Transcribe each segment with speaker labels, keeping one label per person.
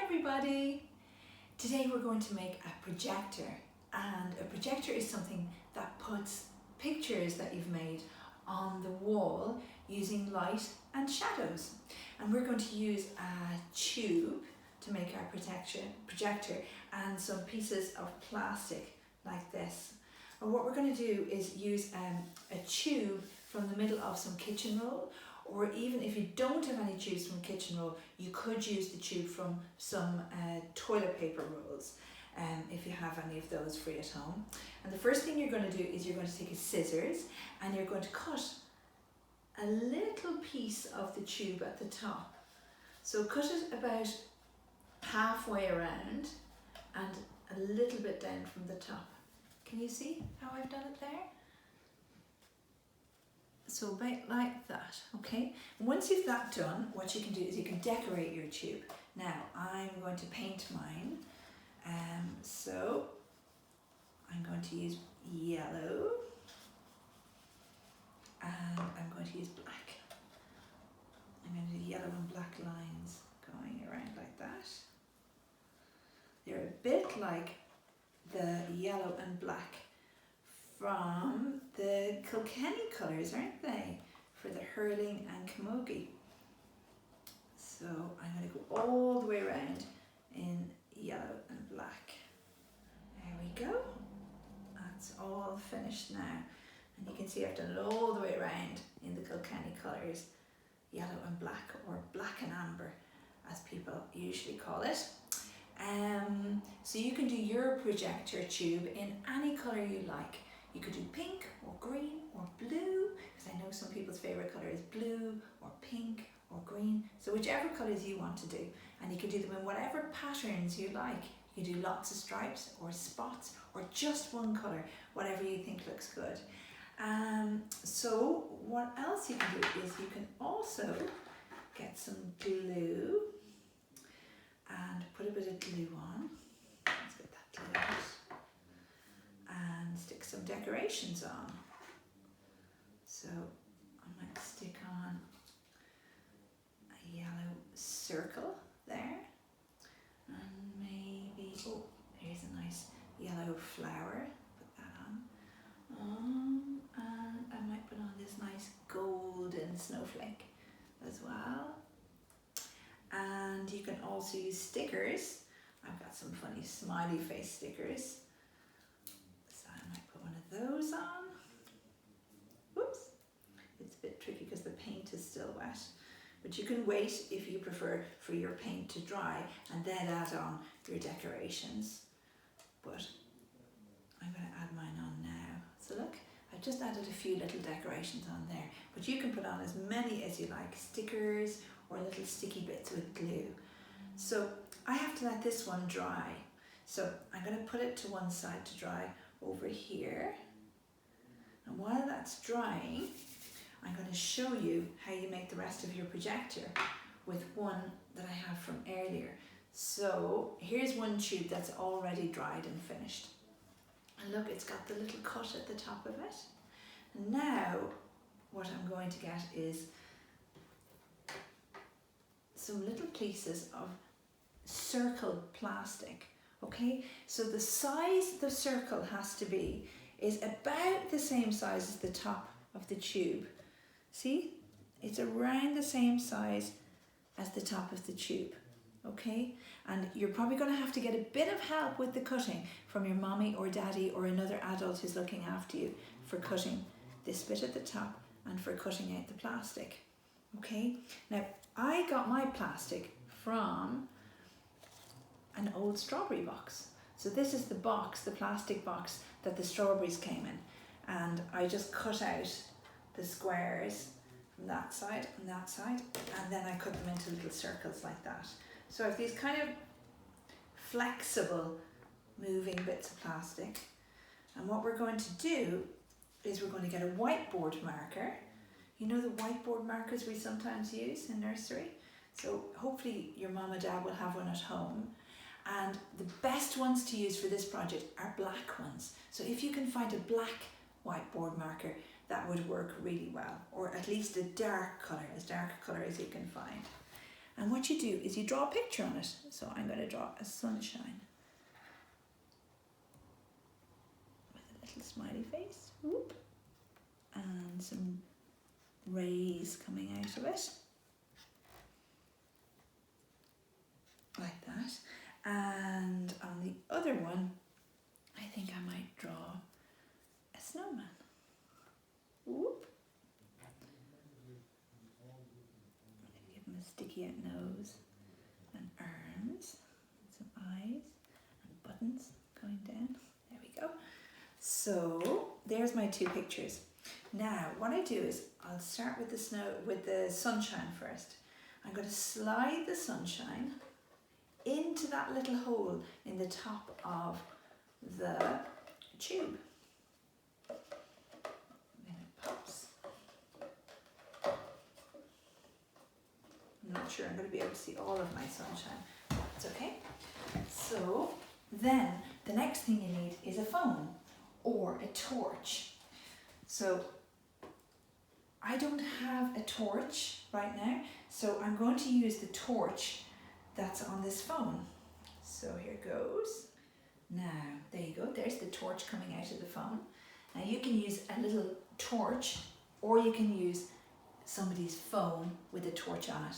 Speaker 1: everybody! Today we're going to make a projector, and a projector is something that puts pictures that you've made on the wall using light and shadows. And we're going to use a tube to make our projector and some pieces of plastic like this. And what we're going to do is use a tube from the middle of some kitchen roll, or even if you don't have any tubes from kitchen roll, you could use the tube from some toilet paper rolls if you have any of those free at home. And the first thing you're going to do is you're going to take a scissors and you're going to cut a little piece of the tube at the top. So cut it about halfway around and a little bit down from the top. Can you see how I've done it there? So about like that, okay? Once you've that done, what you can do is you can decorate your tube. Now, I'm going to paint mine. So I'm going to use yellow and I'm going to use black. I'm going to do yellow and black lines going around like that. They're a bit like the yellow and black from the Kilkenny colours, aren't they? For the hurling and camogie. So I'm going to go all the way around in yellow and black. There we go. That's all finished now. And you can see I've done it all the way around in the Kilkenny colours, yellow and black, or black and amber as people usually call it. So you can do your projector tube in any colour you like. You could do pink or green or blue, because I know some people's favourite colour is blue or pink or green. So whichever colours you want to do, and you can do them in whatever patterns you like. You can do lots of stripes or spots or just one colour, whatever you think looks good. So what else you can do is you can also get some glue and put a bit of glue on. Let's get that glue out. And stick some decorations on. So I might stick on a yellow circle there, and maybe, oh, here's a nice yellow flower, put that on. And I might put on this nice golden snowflake as well. And you can also use stickers. I've got some funny smiley face stickers. So I might put one of those on. Whoops, it's a bit tricky because the paint is still wet. But you can wait, if you prefer, for your paint to dry and then add on your decorations. But I'm going to add mine on now. So look, I've just added a few little decorations on there. But you can put on as many as you like, stickers or little sticky bits with glue. So I have to let this one dry. So I'm going to put it to one side to dry over here. And while that's drying, I'm going to show you how you make the rest of your projector with one that I have from earlier. So here's one tube that's already dried and finished. And look, it's got the little cut at the top of it. And now what I'm going to get is some little pieces of circle plastic. Okay, so the size the circle has to be is about the same size as the top of the tube. See, it's around the same size as the top of the tube. Okay, and you're probably going to have to get a bit of help with the cutting from your mommy or daddy or another adult who's looking after you for cutting this bit at the top and for cutting out the plastic. Okay, now I got my plastic from an old strawberry box. So this is the box, the plastic box that the strawberries came in, and I just cut out the squares from that side and that side, and then I cut them into little circles like that. So I have these kind of flexible moving bits of plastic, and what we're going to do is we're going to get a whiteboard marker. You know the whiteboard markers we sometimes use in nursery? So hopefully your mum and dad will have one at home. And the best ones to use for this project are black ones. So if you can find a black whiteboard marker, that would work really well. Or at least a dark colour, as dark a colour as you can find. And what you do is you draw a picture on it. So I'm going to draw a sunshine with a little smiley face. Whoop. And some rays coming out of it. Like that. And on the other one, I think I might draw a snowman. Whoop. Give him a sticky out nose and arms, and some eyes and buttons going down. There we go. So there's my two pictures. Now what I do is I'll start with the sunshine first. I'm going to slide the sunshine into that little hole in the top of the tube. And it pops. I'm not sure I'm going to be able to see all of my sunshine. It's okay. So then the next thing you need is a phone or a torch. So I don't have a torch right now, so I'm going to use the torch that's on this phone. So here goes. Now, there you go. There's the torch coming out of the phone. Now you can use a little torch, or you can use somebody's phone with a torch on it.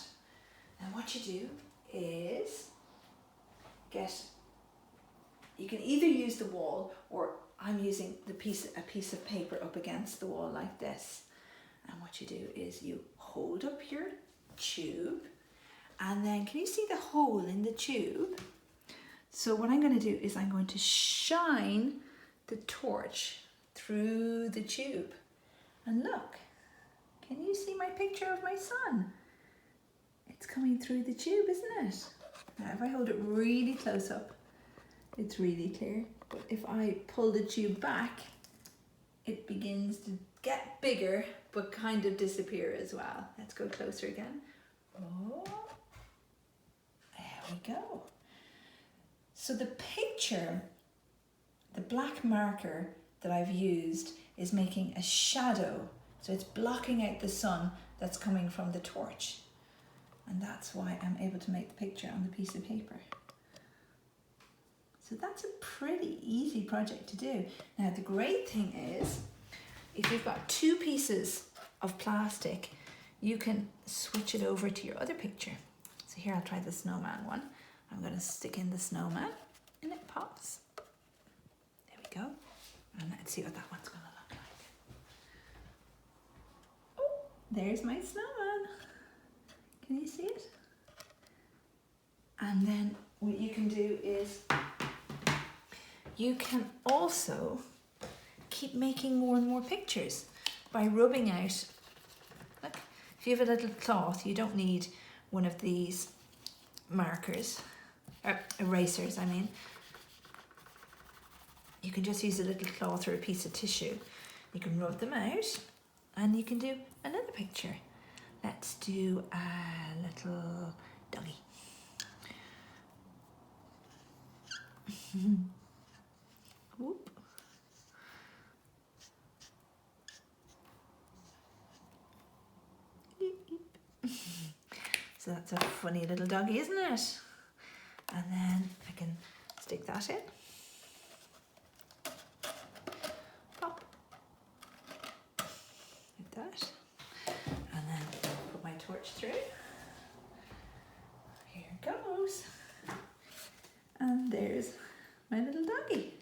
Speaker 1: Now what you do is you can either use the wall, or I'm using a piece of paper up against the wall like this. And what you do is you hold up your tube, and then can you see the hole in the tube? So what I'm going to do is I'm going to shine the torch through the tube. And look, can you see my picture of my son? It's coming through the tube, isn't it? Now if I hold it really close up, it's really clear. But if I pull the tube back, it begins to get bigger, but kind of disappear as well. Let's go closer again. Oh, there we go. So the picture, the black marker that I've used is making a shadow. So it's blocking out the sun that's coming from the torch. And that's why I'm able to make the picture on the piece of paper. So that's a pretty easy project to do. Now the great thing is, if you've got two pieces of plastic, you can switch it over to your other picture. So here I'll try the snowman one. I'm going to stick in the snowman and it pops. There we go. And let's see what that one's going to look like. Oh, there's my snowman. Can you see it? And then what you can do is you can also keep making more and more pictures by rubbing out. Look, if you have a little cloth, you don't need one of these markers, or erasers I mean. You can just use a little cloth or a piece of tissue. You can rub them out and you can do another picture. Let's do a little doggy. Whoop. So that's a funny little doggy, isn't it? And then I can stick that in. Pop. Like that. And then put my torch through. Here it goes. And there's my little doggy.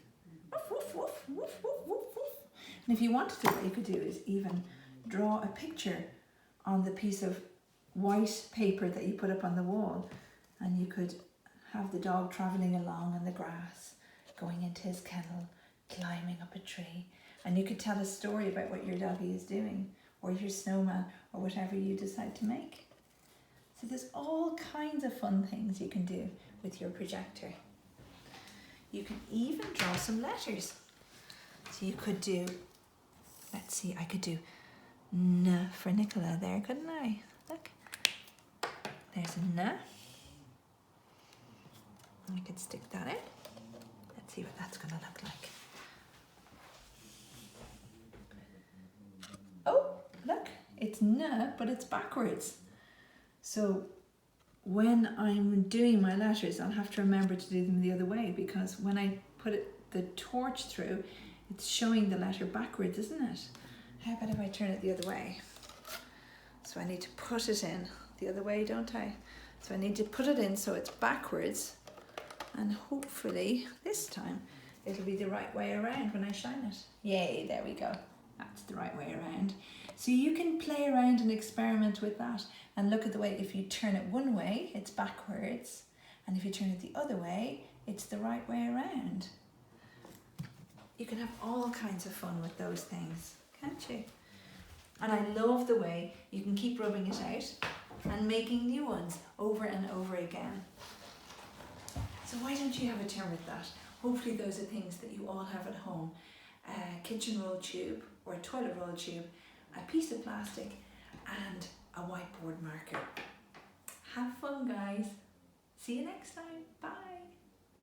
Speaker 1: Woof, woof, woof, woof, woof, woof, woof. And if you wanted to, what you could do is even draw a picture on the piece of white paper that you put up on the wall, and you could have the dog travelling along in the grass, going into his kennel, climbing up a tree, and you could tell a story about what your doggy is doing, or your snowman, or whatever you decide to make. So there's all kinds of fun things you can do with your projector. You can even draw some letters. So you could do, let's see, I could do N for Nicola there, couldn't I? Look, there's a N. I could stick that in. Let's see what that's going to look like. Oh, look, it's N, but it's backwards. So when I'm doing my letters, I'll have to remember to do them the other way, because when I put the torch through, it's showing the letter backwards, isn't it? How about if I turn it the other way? So I need to put it in the other way, don't I? So I need to put it in so it's backwards, and hopefully this time it'll be the right way around when I shine it. Yay, there we go. That's the right way around. So you can play around and experiment with that and look at the way, if you turn it one way, it's backwards, and if you turn it the other way, it's the right way around. You can have all kinds of fun with those things, can't you? And I love the way you can keep rubbing it out and making new ones over and over again. So why don't you have a turn with that? Hopefully those are things that you all have at home. A kitchen roll tube or a toilet roll tube, a piece of plastic and a whiteboard marker. Have fun, guys. See you next time. Bye.